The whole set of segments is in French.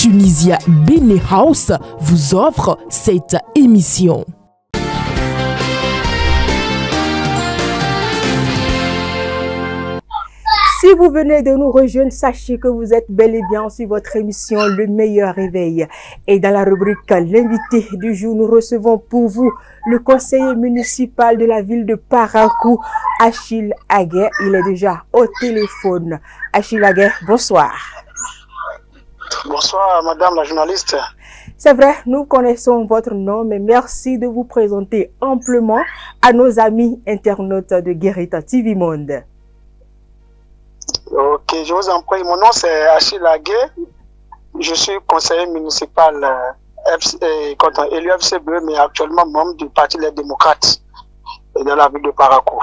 Tunisia Bene House vous offre cette émission. Si vous venez de nous rejoindre, sachez que vous êtes bel et bien sur votre émission Le Meilleur Réveil. Et dans la rubrique L'invité du jour, nous recevons pour vous le conseiller municipal de la ville de Parakou, Achille Aguet. Il est déjà au téléphone. Achille Aguet, bonsoir. Bonsoir, madame la journaliste. C'est vrai, nous connaissons votre nom, mais merci de vous présenter amplement à nos amis internautes de Guérita TV Monde. Ok, je vous en prie. Mon nom c'est Achille Aguet. Je suis conseiller municipal élu FCBE, mais actuellement membre du Parti des démocrates dans la ville de Parakou.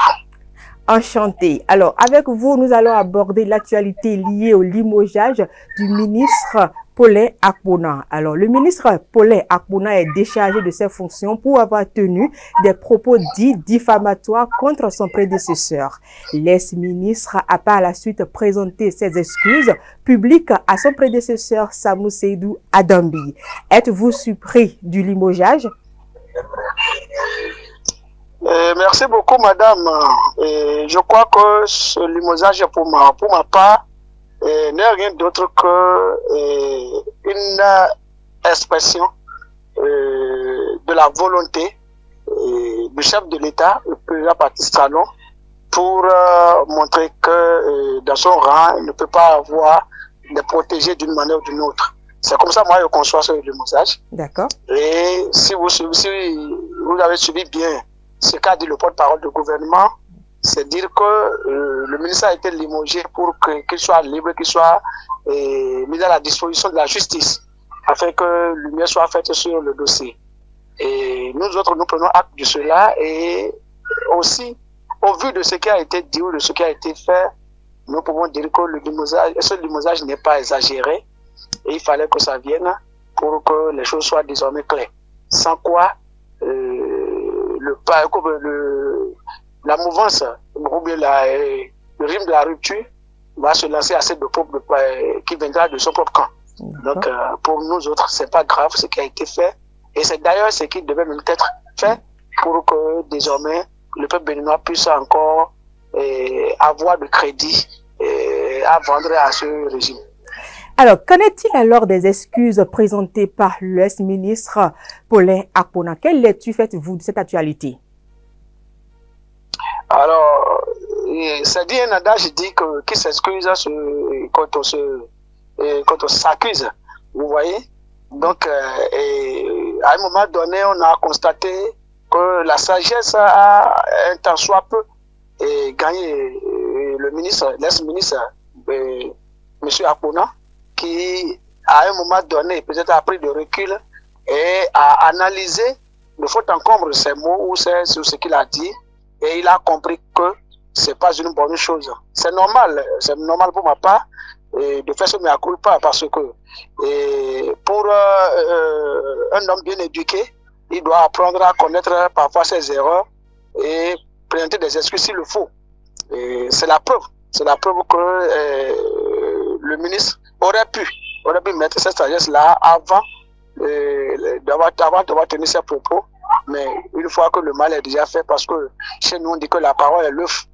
Enchanté. Alors, avec vous, nous allons aborder l'actualité liée au limogeage du ministre Paulin Akpona. Alors, le ministre Paulin Akpona est déchargé de ses fonctions pour avoir tenu des propos dits diffamatoires contre son prédécesseur. L'ex-ministre a par la suite présenté ses excuses publiques à son prédécesseur Samou Seydou Adambi. Êtes-vous surpris du limogeage? Merci beaucoup, madame. Je crois que ce limogeage pour ma part n'est rien d'autre qu'une expression de la volonté du chef de l'État, le président Patrice Talon, pour montrer que dans son rang, il ne peut pas avoir de protégés d'une manière ou d'une autre. C'est comme ça, moi, je conçois ce limogeage. D'accord. Et si vous avez suivi bien ce qu'a dit le porte-parole du gouvernement, c'est dire que le ministre a été limogé pour qu'il soit libre, qu'il soit mis à la disposition de la justice, afin que lumière soit faite sur le dossier. Et nous autres, nous prenons acte de cela, et aussi, au vu de ce qui a été dit ou de ce qui a été fait, nous pouvons dire que ce limogeage n'est pas exagéré, et il fallait que ça vienne pour que les choses soient désormais claires. Sans quoi, la mouvance, ou bien le rythme de la rupture va se lancer à cette peuple qui viendra de son propre camp. Donc, pour nous autres, c'est pas grave ce qui a été fait. Et c'est d'ailleurs ce qui devait même être fait pour que désormais le peuple béninois puisse encore avoir de crédit à vendre à ce régime. Alors, qu'en est-il alors des excuses présentées par l'ex-ministre Paulin Akpona? Quelle lecture faites-vous de cette actualité? Alors, c'est dit un adage dit que qui s'excuse quand on s'accuse, vous voyez. Donc, à un moment donné, on a constaté que la sagesse a un tant soit peu gagné le ministre, l'ex-ministre, M. Akpona, qui, à un moment donné, peut-être a pris de recul et a analysé de fond en comble ses mots ou sur ce qu'il a dit, et il a compris que c'est pas une bonne chose. C'est normal pour ma part de faire ce mea culpa, parce que pour un homme bien éduqué, il doit apprendre à connaître parfois ses erreurs et présenter des excuses s'il le faut. C'est la preuve que le ministre aurait pu mettre cette sagesse-là avant d'avoir tenu ses propos, mais une fois que le mal est déjà fait, parce que chez nous on dit que la parole est l'œuf,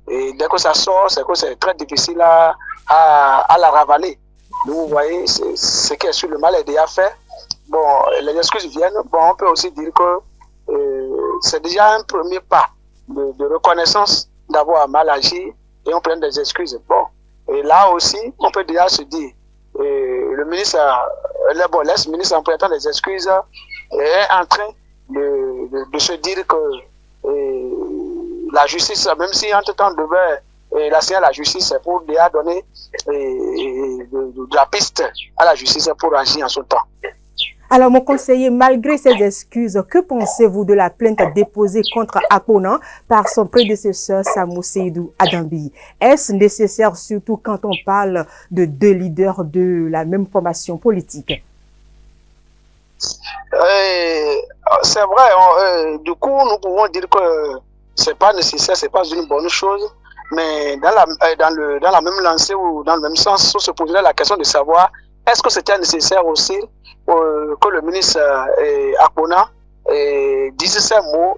et dès que ça sort, c'est que c'est très difficile à la ravaler. Donc vous voyez, ce qui est sûr, le mal est déjà fait. Bon, les excuses viennent. Bon, on peut aussi dire que c'est déjà un premier pas de reconnaissance d'avoir mal agi, et on prend des excuses. Bon, et là aussi, on peut déjà se dire, le ministre, l'ex-ministre en présentant des excuses, est en train de se dire que la justice, même si entre-temps devait l'assigner à la justice, c'est pour déjà donner de la piste à la justice pour agir en son temps. Alors, mon conseiller, malgré ces excuses, que pensez-vous de la plainte déposée contre Akpona par son prédécesseur Samou Seydou Adambi? Est-ce nécessaire, surtout quand on parle de deux leaders de la même formation politique? C'est vrai, du coup, nous pouvons dire que c'est pas nécessaire, c'est pas une bonne chose, mais dans la même lancée ou dans le même sens, on se poserait la question de savoir est-ce que c'était nécessaire aussi que le ministre Akpona dise ces mots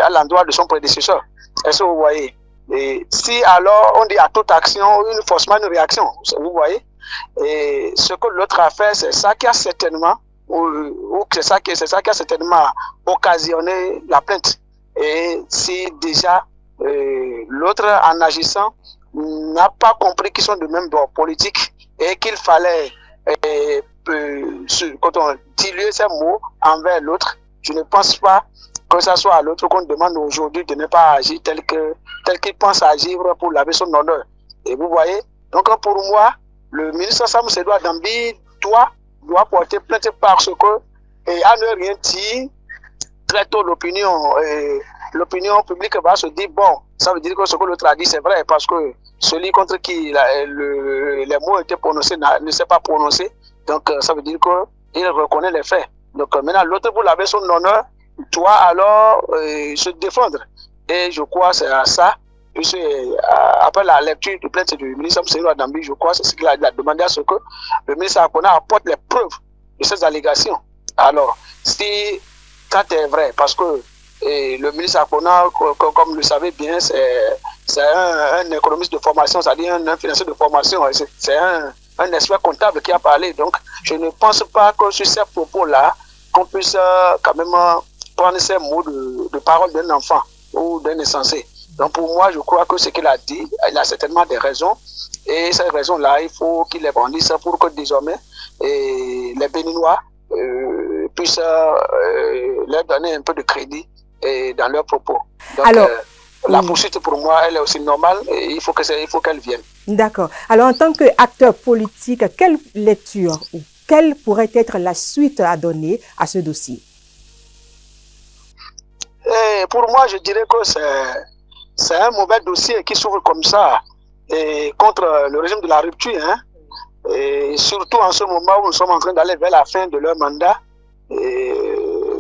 à l'endroit de son prédécesseur? Est-ce que vous voyez? Et si alors on dit à toute action, forcément une réaction, vous voyez? Et ce que l'autre a fait, c'est ça qui a certainement, ou c'est ça qui a certainement occasionné la plainte. Et si déjà l'autre, en agissant, n'a pas compris qu'ils sont de même bord politique et qu'il fallait quand on diluer ces mots envers l'autre, je ne pense pas que ce soit à l'autre qu'on demande aujourd'hui de ne pas agir tel qu'il pense agir pour laver son honneur. Et vous voyez, donc pour moi, le ministre Sam Seydou Adambi doit porter plainte parce que, à ne rien dire, très tôt l'opinion publique va se dire, bon, ça veut dire que ce que l'autre a dit, c'est vrai, parce que celui contre qui les mots étaient prononcés ne s'est pas prononcé. Donc, ça veut dire qu'il reconnaît les faits. Donc, maintenant, l'autre, pour laver son honneur, doit alors se défendre. Et je crois que c'est à ça. Après la lecture de plainte du ministre Seydou Adambi, je crois que c'est ce qu'il a demandé à ce que le ministre Akpona apporte les preuves de ces allégations. Alors, si quand c'est vrai, parce que le ministre Akpona, comme vous le savez bien, c'est un économiste de formation, c'est-à-dire un financier de formation, c'est un expert comptable qui a parlé. Donc, je ne pense pas que sur ces propos-là, qu'on puisse quand même prendre ces mots de parole d'un enfant ou d'un insensé. Donc, pour moi, je crois que ce qu'il a dit, il a certainement des raisons. Et ces raisons-là, il faut qu'il les brandisse pour que désormais les Béninois puissent leur donner un peu de crédit dans leurs propos. Donc, alors, la poursuite, pour moi, elle est aussi normale et il faut qu'elle vienne. D'accord. Alors, en tant qu'acteur politique, quelle lecture ou quelle pourrait être la suite à donner à ce dossier? Et pour moi, je dirais que c'est un mauvais dossier qui s'ouvre comme ça contre le régime de la rupture. Hein, et surtout en ce moment où nous sommes en train d'aller vers la fin de leur mandat.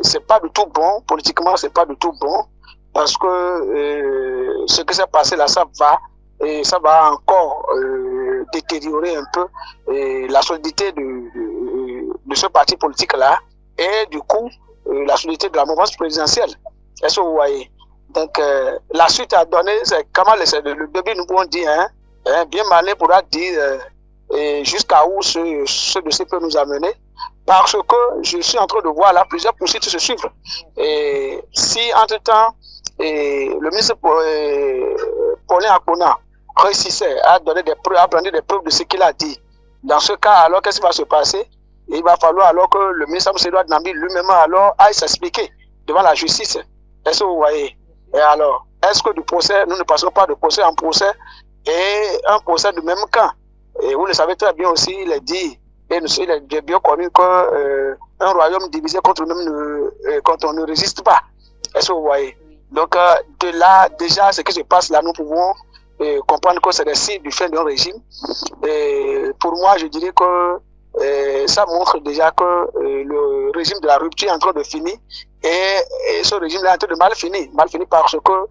C'est pas du tout bon, politiquement, c'est pas du tout bon. Parce que ce qui s'est passé là, ça va encore détériorer un peu la solidité de ce parti politique-là et du coup, la solidité de la mouvance présidentielle. Est-ce que vous voyez? Donc, la suite à donner, c'est comment le début, nous pouvons dire, bien malin pourra dire jusqu'à où ce dossier peut nous amener. Parce que je suis en train de voir là plusieurs poursuites se suivre. Et si, entre-temps, le ministre Paulin Akpona réussissait à donner des preuves, à prendre des preuves de ce qu'il a dit, dans ce cas, alors qu'est-ce qui va se passer? Il va falloir alors que le ministre Seydou Adambi lui-même alors aille s'expliquer devant la justice. Est-ce que vous voyez? Et alors, est-ce que du procès, nous ne passerons pas de procès en procès et un procès du même camp? Et vous le savez très bien aussi, il est dit, et il est bien connu qu'un royaume divisé contre lui-même quand on ne résiste pas. Est-ce que vous voyez? Donc, de là, déjà, ce qui se passe là, nous pouvons comprendre que c'est le signe du fin d'un régime. Et pour moi, je dirais que ça montre déjà que le régime de la rupture est en train de finir et ce régime-là est en train de mal finir parce que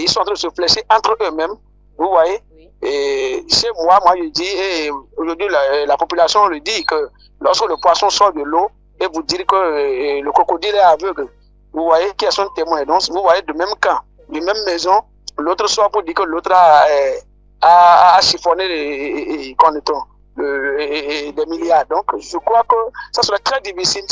ils sont en train de se flécher entre eux-mêmes. Vous voyez? Et chez moi, je dis, et aujourd'hui la population le dit que lorsque le poisson sort de l'eau et vous dites que le crocodile est aveugle, vous voyez qui est son témoin. Donc, vous voyez de même camp, de même maison, l'autre sort pour dire que l'autre a chiffonné des milliards. Donc, je crois que ça serait très difficile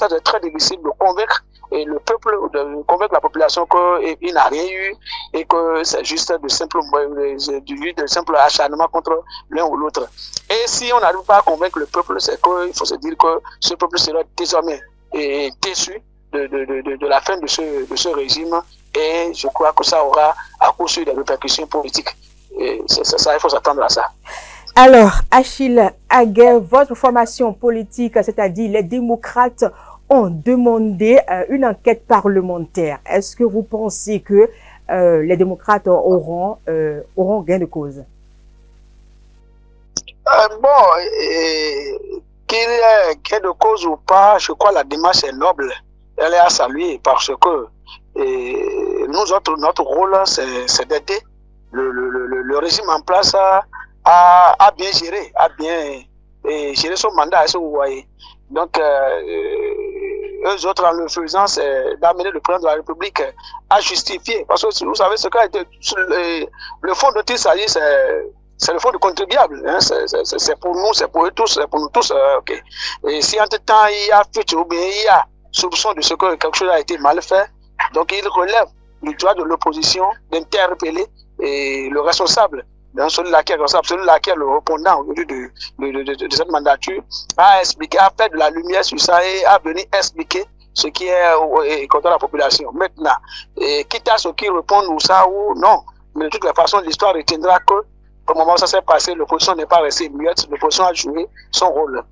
de convaincre le peuple, de convaincre la population qu'il n'a rien eu et que c'est juste de simple acharnement contre l'un ou l'autre. Et si on n'arrive pas à convaincre le peuple, c'est qu'il faut se dire que ce peuple sera désormais déçu de la fin de ce régime et je crois que ça aura à coup sûr des répercussions politiques. Et c'est ça, il faut s'attendre à ça. Alors, Achille Aguet, votre formation politique, c'est-à-dire les démocrates, ont demandé une enquête parlementaire. Est-ce que vous pensez que les démocrates auront gain de cause? Qu'il y ait gain de cause ou pas, je crois que la démarche est noble. Elle est à saluer parce que nous autres, notre rôle, c'est d'aider le régime en place à bien gérer, à bien gérer son mandat, est-ce que vous voyez. Donc, eux autres, en le faisant, c'est d'amener le président de la République à justifier. Parce que vous savez, ce qu'a été le fonds dont il s'agit, c'est le fonds du contribuable. Hein, c'est pour nous, c'est pour eux tous, c'est pour nous tous. Okay. Et si entre-temps, il y a fuite ou bien il y a soupçon de ce que quelque chose a été mal fait, donc il relève du droit de l'opposition d'interpeller le responsable. Celui-là qui est responsable, celui-là qui est le répondant aujourd'hui de cette mandature, à expliquer, à faire de la lumière sur ça et à venir expliquer ce qui est contre la population. Maintenant, quitte à ce qui répondent ou ça ou non, mais de toutes les façons, l'histoire retiendra que au moment où ça s'est passé, l'opposition n'est pas restée muette, l'opposition a joué son rôle.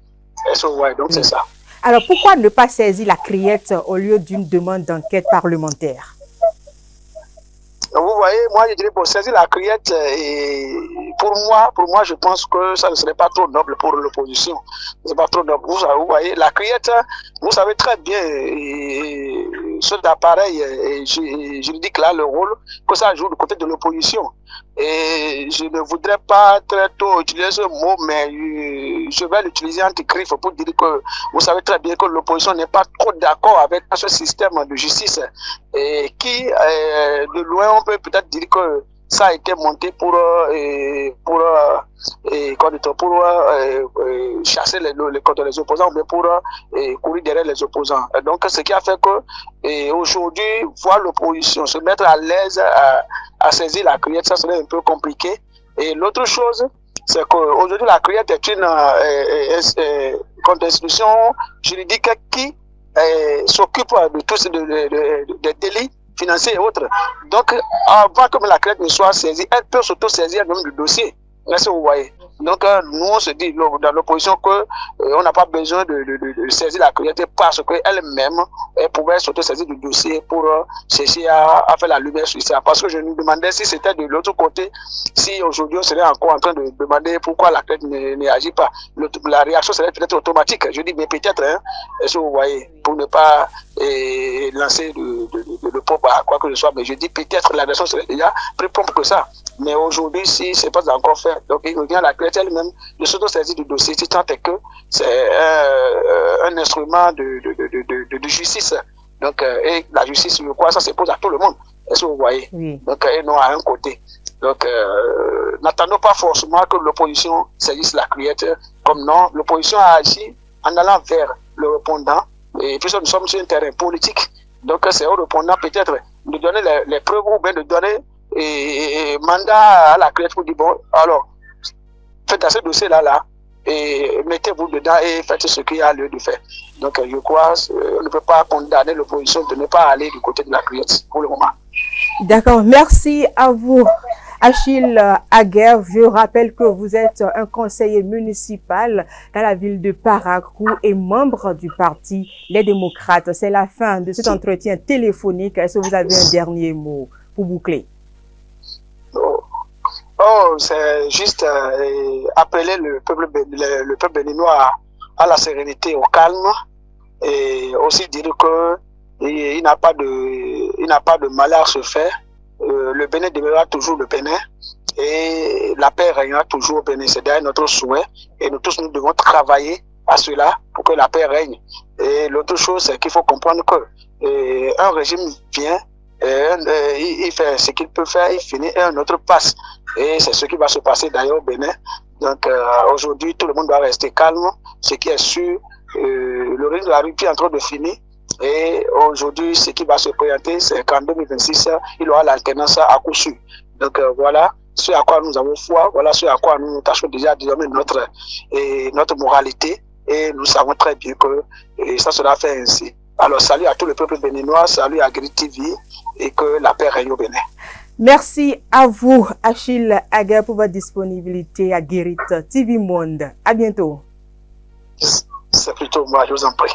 Ouais, donc c'est ça. Alors pourquoi ne pas saisir la criette au lieu d'une demande d'enquête parlementaire? Vous voyez, moi je dirais pour saisir la criette, et pour moi je pense que ça ne serait pas trop noble pour l'opposition. C'est pas trop noble. Vous voyez, la criette, vous savez très bien ce d'appareil juridique là, le rôle que ça joue du côté de l'opposition. Et je ne voudrais pas très tôt utiliser ce mot, mais je vais l'utiliser anti-griffe pour dire que vous savez très bien que l'opposition n'est pas trop d'accord avec ce système de justice et qui, de loin, on peut peut-être dire que ça a été monté pour chasser contre les opposants ou bien pour courir derrière les opposants. Donc, ce qui a fait que aujourd'hui, voir l'opposition se mettre à l'aise à saisir la criette, ça serait un peu compliqué. Et l'autre chose, c'est qu'aujourd'hui, la criette est une institution juridique qui s'occupe de tous des délits financiers et autres. Donc, avant que la criette ne soit saisie, elle peut s'auto-saisir même du dossier. Est-ce que vous voyez? Donc, nous, on se dit dans l'opposition qu'on n'a pas besoin de saisir la criette parce qu'elle-même pouvait s'auto-saisir du dossier pour chercher à faire la lumière sur ça. Parce que je nous demandais si c'était de l'autre côté, si aujourd'hui on serait encore en train de demander pourquoi la criette n'agit pas. La réaction serait peut-être automatique. Je dis, mais peut-être, hein, est-ce que vous voyez, pour ne pas lancer le propos à quoi que ce soit, mais je dis peut-être la réaction serait déjà plus prompte que ça. Mais aujourd'hui, si ce n'est pas encore fait, donc il revient à la criette elle-même de s'auto-saisir du dossier, si tant est que c'est un instrument de justice. Donc, et la justice, je crois, ça se pose à tout le monde. Est-ce que vous voyez? Oui. Donc, et non à un côté. Donc, n'attendons pas forcément que l'opposition saisisse la criette. Comme non, l'opposition a agi en allant vers le répondant. Et puisque nous sommes sur un terrain politique, donc c'est au répondant peut-être de donner les preuves ou bien de donner mandat à la criette pour dire bon, alors, faites à ce dossier-là, et mettez-vous dedans et faites ce qu'il y a lieu de faire. Donc, je crois on ne peut pas condamner l'opposition de ne pas aller du côté de la criette pour le moment. D'accord, merci à vous. Achille Aguerre, je rappelle que vous êtes un conseiller municipal dans la ville de Parakou et membre du parti Les Démocrates. C'est la fin de cet entretien téléphonique. Est-ce que vous avez un dernier mot pour boucler? Oh, c'est juste appeler le peuple béninois à la sérénité, au calme, et aussi dire que il n'a pas de malheur à se faire. Le Bénin demeurera toujours le Bénin et la paix régnera toujours au Bénin. C'est d'ailleurs notre souhait et nous tous nous devons travailler à cela pour que la paix règne. Et l'autre chose, c'est qu'il faut comprendre que un régime vient, il fait ce qu'il peut faire, il finit et un autre passe. Et c'est ce qui va se passer d'ailleurs au Bénin. Donc aujourd'hui, tout le monde doit rester calme. Ce qui est sûr, le règne de la rupture est en train de finir. Et aujourd'hui, ce qui va se présenter, c'est qu'en 2026, il aura l'alternance à coup sûr. Donc voilà ce à quoi nous avons foi, voilà ce à quoi nous tâchons déjà désormais notre moralité. Et nous savons très bien que ça sera fait ainsi. Alors salut à tout le peuple béninois, salut à Guérit TV et que la paix règne au Bénin. Merci à vous, Achille Aguerre, pour votre disponibilité à Guérit TV Monde. À bientôt. C'est plutôt moi, je vous en prie.